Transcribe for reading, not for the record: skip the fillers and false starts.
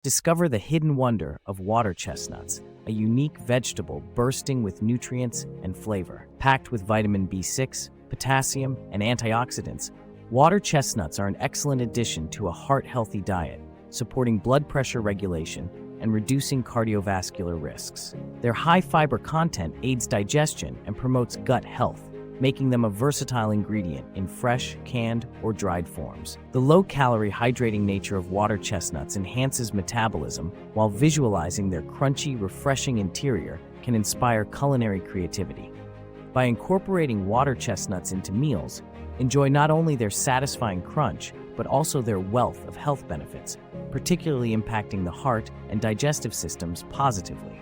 Discover the hidden wonder of water chestnuts, a unique vegetable bursting with nutrients and flavor. Packed with vitamin B6, potassium, and antioxidants, water chestnuts are an excellent addition to a heart-healthy diet, supporting blood pressure regulation and reducing cardiovascular risks. Their high fiber content aids digestion and promotes gut health, making them a versatile ingredient in fresh, canned, or dried forms. The low-calorie, hydrating nature of water chestnuts enhances metabolism, while visualizing their crunchy, refreshing interior can inspire culinary creativity. By incorporating water chestnuts into meals, enjoy not only their satisfying crunch, but also their wealth of health benefits, particularly impacting the heart and digestive systems positively.